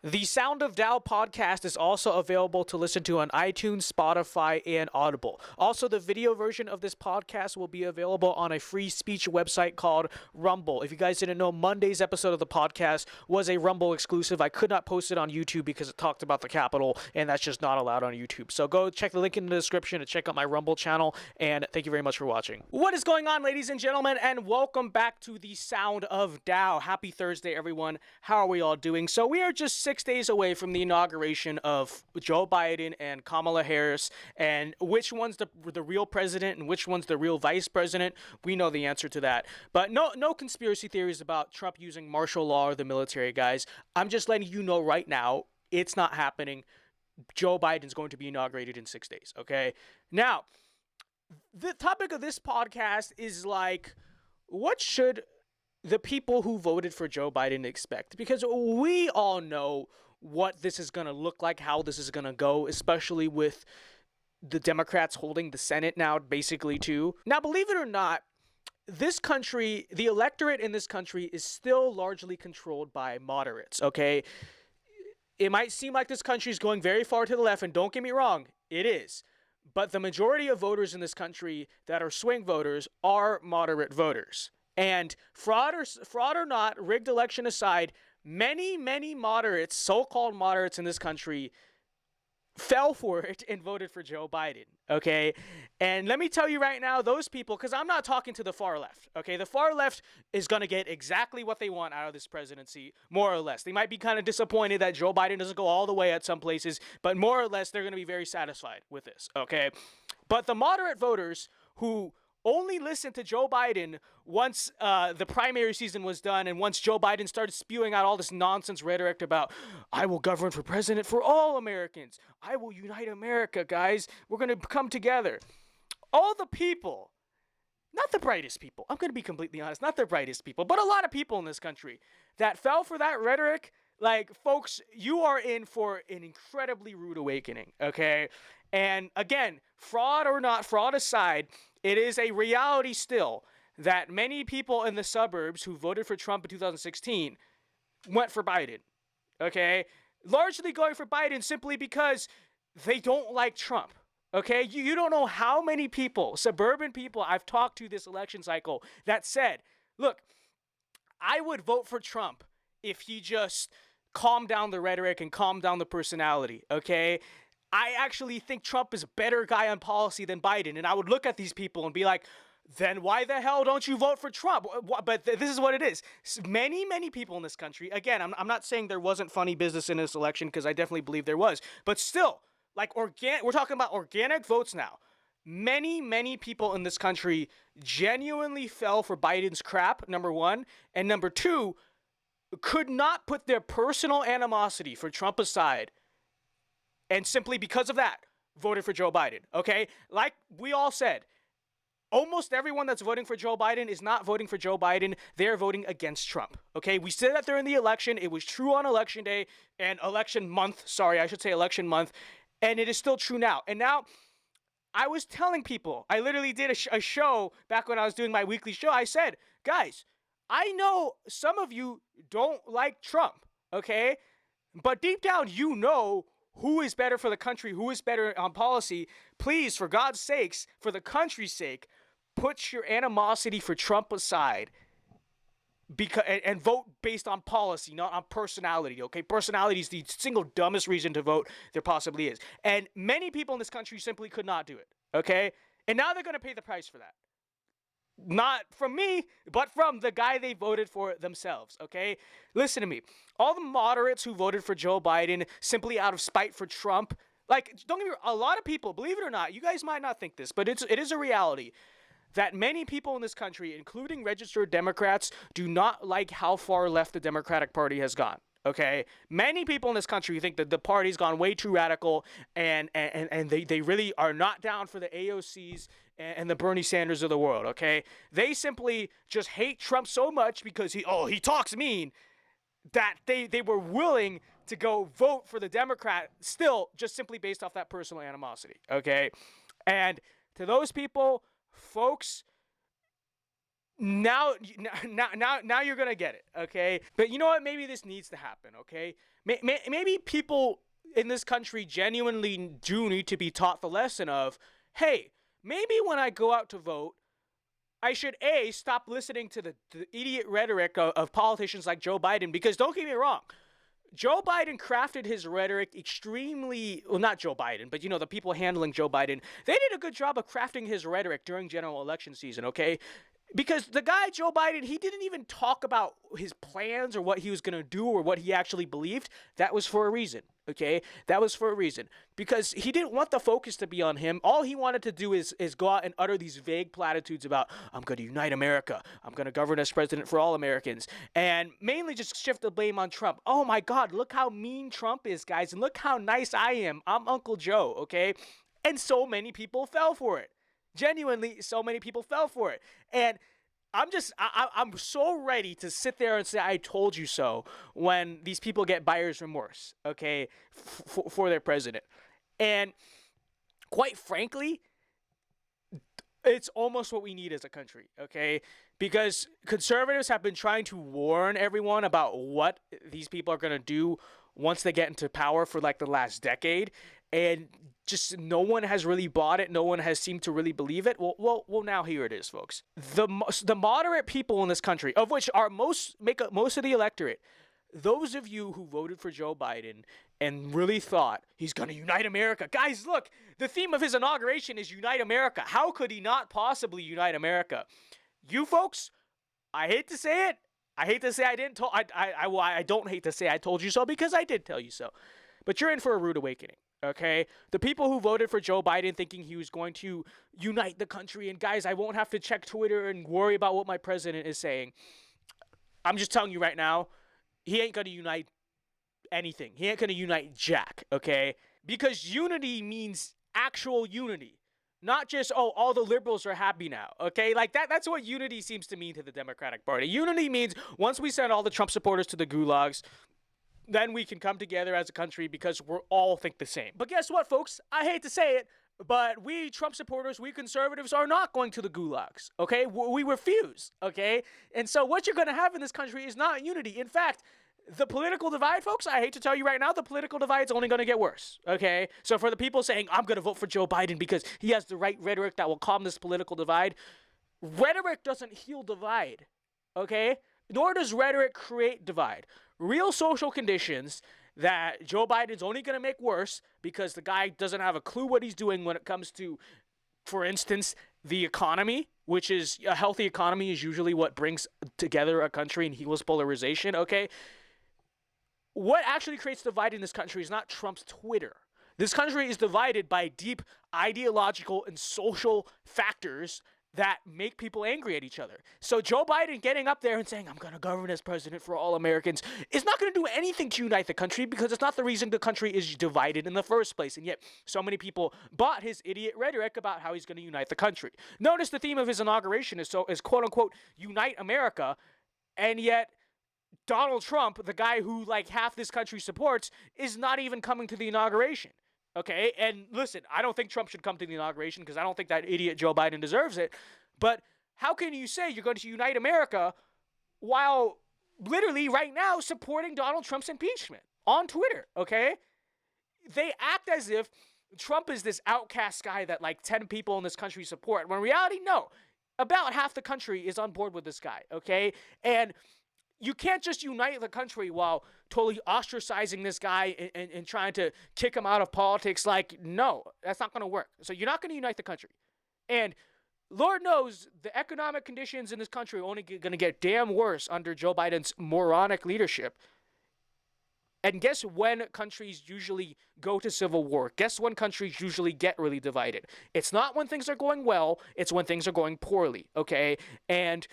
The Sound of Dow podcast is also available to listen to on iTunes, Spotify, and Audible. Also, the video version of this podcast will be available on a free speech website called Rumble. If you guys didn't know, Monday's episode of the podcast was a Rumble exclusive. I could not post it on YouTube because it talked about the Capitol, and that's just not allowed on YouTube. So go check the link in the description to check out my Rumble channel, and thank you very much for watching. What is going on, ladies and gentlemen, and welcome back to the Sound of Dow. Happy Thursday, everyone. How are we all doing? So we are just 6 days away from the inauguration of Joe Biden and Kamala Harris, and which one's the real president and which one's the real vice president, we know the answer to that. But no conspiracy theories about Trump using martial law or the military, guys. I'm just letting you know right now, it's not happening. Joe Biden's going to be inaugurated in 6 days, okay? Now, the topic of this podcast is like, what should the people who voted for Joe Biden expect? Because we all know what this is going to look like, how this is going to go, especially with the Democrats holding the Senate now, basically, too. Now, believe it or not, this country, the electorate in this country is still largely controlled by moderates, okay? It might seem like this country is going very far to the left, and don't get me wrong, it is. But the majority of voters in this country that are swing voters are moderate voters. And fraud or not, rigged election aside, many moderates, so-called moderates in this country, fell for it and voted for Joe Biden, okay? And let me tell you right now, those people, because I'm not talking to the far left, okay? The far left is going to get exactly what they want out of this presidency, more or less. They might be kind of disappointed that Joe Biden doesn't go all the way at some places, but more or less, they're going to be very satisfied with this, okay? But the moderate voters who only listened to Joe Biden once the primary season was done and once Joe Biden started spewing out all this nonsense rhetoric about, I will govern for president for all Americans. I will unite America, guys. We're going to come together. All the people, not the brightest people, I'm going to be completely honest, not the brightest people, but a lot of people in this country that fell for that rhetoric, like, folks, you are in for an incredibly rude awakening, okay? And again, fraud or not, fraud aside, it is a reality still that many people in the suburbs who voted for Trump in 2016 went for Biden, okay? Largely going for Biden simply because they don't like Trump, okay? You don't know how many people, suburban people I've talked to this election cycle that said, look, I would vote for Trump if he just calmed down the rhetoric and calmed down the personality, okay? I actually think Trump is a better guy on policy than Biden. And I would look at these people and be like, then why the hell don't you vote for Trump? But this is what it is. Many people in this country, again, I'm not saying there wasn't funny business in this election, because I definitely believe there was. But still, like, we're talking about organic votes now. Many people in this country genuinely fell for Biden's crap, number one. And number two, could not put their personal animosity for Trump aside, and simply because of that, voted for Joe Biden, okay? Like we all said, almost everyone that's voting for Joe Biden is not voting for Joe Biden. They're voting against Trump, okay? We said that during the election. It was true on election day and election month. Sorry, I should say election month. And it is still true now. And now, I was telling people, I literally did a show back when I was doing my weekly show. I said, guys, I know some of you don't like Trump, okay? But deep down, you know who is better for the country, who is better on policy. Please, for God's sakes, for the country's sake, put your animosity for Trump aside and vote based on policy, not on personality, okay? Personality is the single dumbest reason to vote there possibly is. And many people in this country simply could not do it, okay? And now they're going to pay the price for that. Not from me, but from the guy they voted for themselves, okay? Listen to me. All the moderates who voted for Joe Biden simply out of spite for Trump, like, don't get me wrong, a lot of people, believe it or not, you guys might not think this, but it is a reality that many people in this country, including registered Democrats, do not like how far left the Democratic Party has gone. Okay, many people in this country think that the party's gone way too radical, and they really are not down for the AOCs and the Bernie Sanders of the world. Okay, they simply just hate Trump so much because he talks mean, that they were willing to go vote for the Democrat still, just simply based off that personal animosity. Okay, and to those people, folks, Now you're gonna get it, okay? But you know what? Maybe this needs to happen, okay? Maybe people in this country genuinely do need to be taught the lesson of, hey, maybe when I go out to vote, I should stop listening to the idiot rhetoric of politicians like Joe Biden, because don't get me wrong, Joe Biden crafted his rhetoric extremely, well, not Joe Biden, but the people handling Joe Biden, they did a good job of crafting his rhetoric during general election season, okay? Because the guy, Joe Biden, he didn't even talk about his plans or what he was going to do or what he actually believed. That was for a reason, okay? That was for a reason. Because he didn't want the focus to be on him. All he wanted to do is go out and utter these vague platitudes about, I'm going to unite America. I'm going to govern as president for all Americans. And mainly just shift the blame on Trump. Oh my God, look how mean Trump is, guys. And look how nice I am. I'm Uncle Joe, okay? And so many people fell for it. Genuinely, so many people fell for it. And I'm so ready to sit there and say, I told you so, when these people get buyer's remorse, okay, for their president. And quite frankly, it's almost what we need as a country, okay? Because conservatives have been trying to warn everyone about what these people are going to do once they get into power for like the last decade. And just no one has really bought it. No one has seemed to really believe it. Well, now here it is, folks. The moderate people in this country, of which make up most of the electorate, those of you who voted for Joe Biden and really thought he's going to unite America. Guys, look, the theme of his inauguration is Unite America. How could he not possibly unite America? You folks, I hate to say it. I hate to say I didn't tell. I don't hate to say I told you so, because I did tell you so. But you're in for a rude awakening. Okay, the people who voted for Joe Biden thinking he was going to unite the country, and guys, I won't have to check Twitter and worry about what my president is saying. I'm just telling you right now, he ain't going to unite anything. He ain't going to unite jack, okay? Because unity means actual unity. Not just, all the liberals are happy now, okay? Like, that's what unity seems to mean to the Democratic Party. Unity means once we send all the Trump supporters to the gulags, then we can come together as a country because we all think the same. But guess what, folks? I hate to say it, but we Trump supporters, we conservatives are not going to the gulags, okay? We refuse, okay? And so what you're going to have in this country is not unity. In fact, the political divide, folks, I hate to tell you right now, the political divide is only going to get worse, okay? So for the people saying, I'm going to vote for Joe Biden because he has the right rhetoric that will calm this political divide, rhetoric doesn't heal divide, okay? Nor does rhetoric create divide. Real social conditions that Joe Biden's only going to make worse because the guy doesn't have a clue what he's doing when it comes to, for instance, the economy, which is a healthy economy is usually what brings together a country and heals polarization, okay? What actually creates divide in this country is not Trump's Twitter. This country is divided by deep ideological and social factors that make people angry at each other. So Joe Biden getting up there and saying, I'm going to govern as president for all Americans, is not going to do anything to unite the country, because it's not the reason the country is divided in the first place. And yet so many people bought his idiot rhetoric about how he's going to unite the country. Notice the theme of his inauguration is quote unquote unite America. And yet Donald Trump, the guy who like half this country supports, is not even coming to the inauguration. Okay, and listen, I don't think Trump should come to the inauguration because I don't think that idiot Joe Biden deserves it. But how can you say you're going to unite America while literally right now supporting Donald Trump's impeachment on Twitter, okay? They act as if Trump is this outcast guy that like 10 people in this country support, when in reality, no. About half the country is on board with this guy, okay? And you can't just unite the country while totally ostracizing this guy and trying to kick him out of politics. Like, no, that's not going to work. So you're not going to unite the country. And Lord knows the economic conditions in this country are only going to get damn worse under Joe Biden's moronic leadership. And guess when countries usually go to civil war? Guess when countries usually get really divided? It's not when things are going well. It's when things are going poorly, okay? And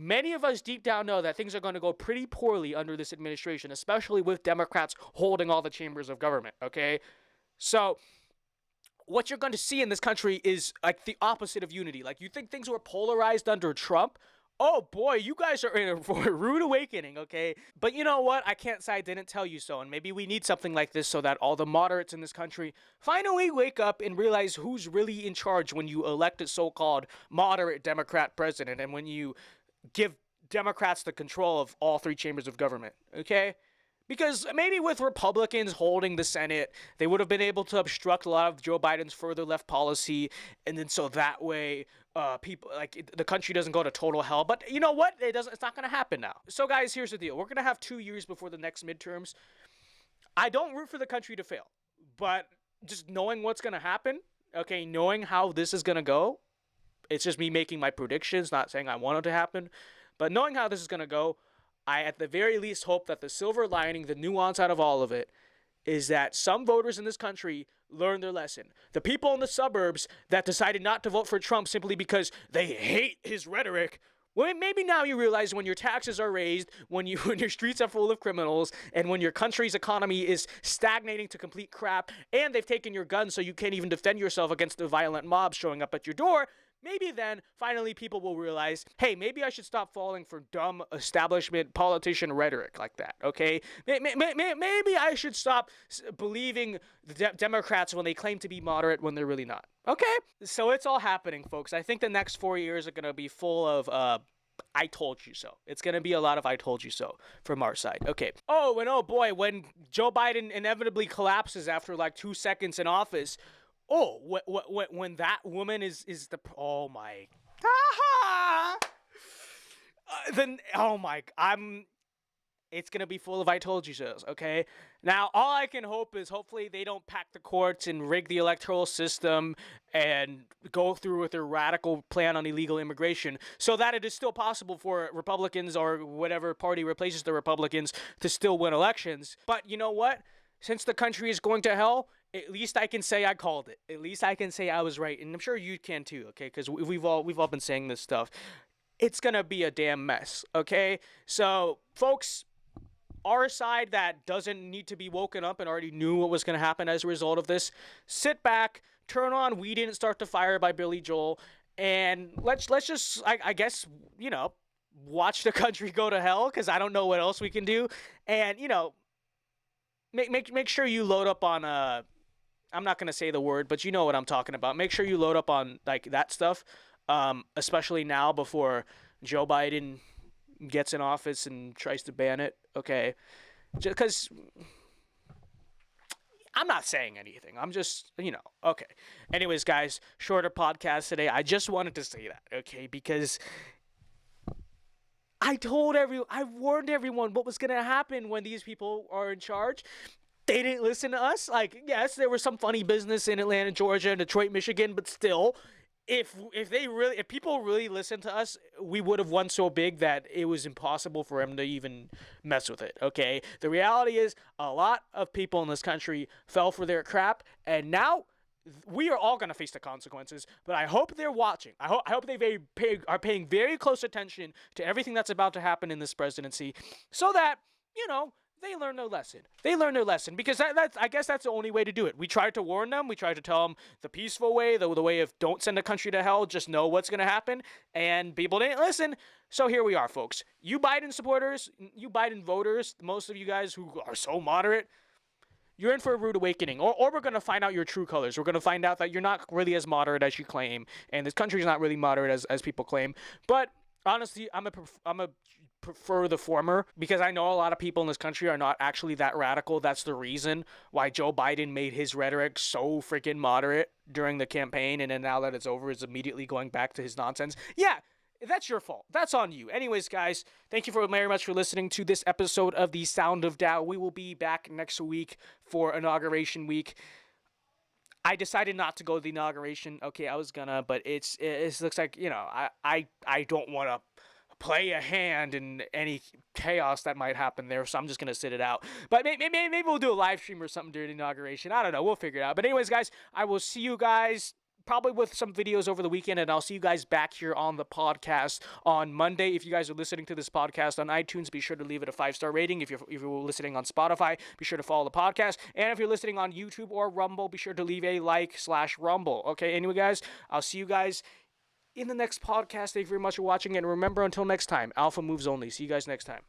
many of us deep down know that things are going to go pretty poorly under this administration, especially with Democrats holding all the chambers of government, okay? So what you're going to see in this country is like the opposite of unity. Like, you think things were polarized under Trump? Oh boy, you guys are in for a rude awakening, okay? But you know what? I can't say I didn't tell you so, and maybe we need something like this so that all the moderates in this country finally wake up and realize who's really in charge when you elect a so-called moderate Democrat president, and when you give Democrats the control of all three chambers of government, okay? Because maybe with Republicans holding the Senate, they would have been able to obstruct a lot of Joe Biden's further left policy, and then so that way, people like the country doesn't go to total hell. But you know what? It's not going to happen now. So guys, here's the deal: we're going to have 2 years before the next midterms. I don't root for the country to fail, but just knowing what's going to happen, okay, knowing how this is going to go, it's just me making my predictions, not saying I want it to happen, but knowing how this is going to go. I, at the very least, hope that the silver lining, the nuance out of all of it, is that some voters in this country learn their lesson. The people in the suburbs that decided not to vote for Trump simply because they hate his rhetoric, well, maybe now you realize when your taxes are raised, when your streets are full of criminals, and when your country's economy is stagnating to complete crap, and they've taken your guns so you can't even defend yourself against the violent mobs showing up at your door, maybe then, finally, people will realize, hey, maybe I should stop falling for dumb establishment politician rhetoric like that, okay? Maybe I should stop believing the Democrats when they claim to be moderate when they're really not, okay? So it's all happening, folks. I think the next 4 years are going to be full of, I told you so. It's going to be a lot of I told you so from our side. Okay. Oh, and oh boy, when Joe Biden inevitably collapses after like 2 seconds in office, oh, when that woman is the, oh my, then, oh my, it's going to be full of I told you so's, okay? Now, all I can hope is hopefully they don't pack the courts and rig the electoral system and go through with their radical plan on illegal immigration so that it is still possible for Republicans or whatever party replaces the Republicans to still win elections. But you know what? Since the country is going to hell, at least I can say I called it. At least I can say I was right, and I'm sure you can too, okay? Because we've all been saying this stuff. It's gonna be a damn mess, okay? So, folks, our side that doesn't need to be woken up and already knew what was gonna happen as a result of this, sit back, turn on "We Didn't Start the Fire" by Billy Joel, and let's just, I guess, you know, watch the country go to hell, because I don't know what else we can do, and you know, make sure you load up on I'm not going to say the word, but you know what I'm talking about. Make sure you load up on like that stuff, especially now before Joe Biden gets in office and tries to ban it. Okay. Because I'm not saying anything. I'm just, you know, okay. Anyways, guys, shorter podcast today. I just wanted to say that, okay, because I warned everyone what was going to happen when these people are in charge. They didn't listen to us. Like, yes, there was some funny business in Atlanta, Georgia, and Detroit, Michigan, but still, if people really listened to us, we would have won so big that it was impossible for them to even mess with it, okay? The reality is a lot of people in this country fell for their crap, and now we are all going to face the consequences, but I hope they're watching. I hope they are paying very close attention to everything that's about to happen in this presidency so that, you know, they learn their lesson. They learn their lesson because I guess that's the only way to do it. We tried to warn them. We tried to tell them the peaceful way, the way of don't send a country to hell, just know what's going to happen, and people didn't listen. So here we are, folks. You Biden supporters, you Biden voters, most of you guys who are so moderate, you're in for a rude awakening, or we're going to find out your true colors. We're going to find out that you're not really as moderate as you claim, and this country's not really moderate as people claim. But honestly, I'm a prefer the former because I know a lot of people in this country are not actually that radical. That's the reason why Joe Biden made his rhetoric so freaking moderate during the campaign, and then now that it's over, is immediately going back to his nonsense. Yeah. That's your fault. That's on you. Anyways, guys, thank you very much for listening to this episode of The Sound of Dao. We will be back next week for Inauguration Week. I decided not to go to the inauguration. Okay, I was gonna, but it looks like, you know, I don't want to play a hand in any chaos that might happen there, so I'm just going to sit it out. But maybe we'll do a live stream or something during the inauguration. I don't know. We'll figure it out. But anyways, guys, I will see you guys probably with some videos over the weekend, and I'll see you guys back here on the podcast on Monday. If you guys are listening to this podcast on iTunes, be sure to leave it a 5-star rating. If you're listening on Spotify, be sure to follow the podcast. And if you're listening on YouTube or Rumble, be sure to leave a like/Rumble. Okay, anyway, guys, I'll see you guys in the next podcast. Thank you very much for watching, and remember, until next time, Alpha moves only. See you guys next time.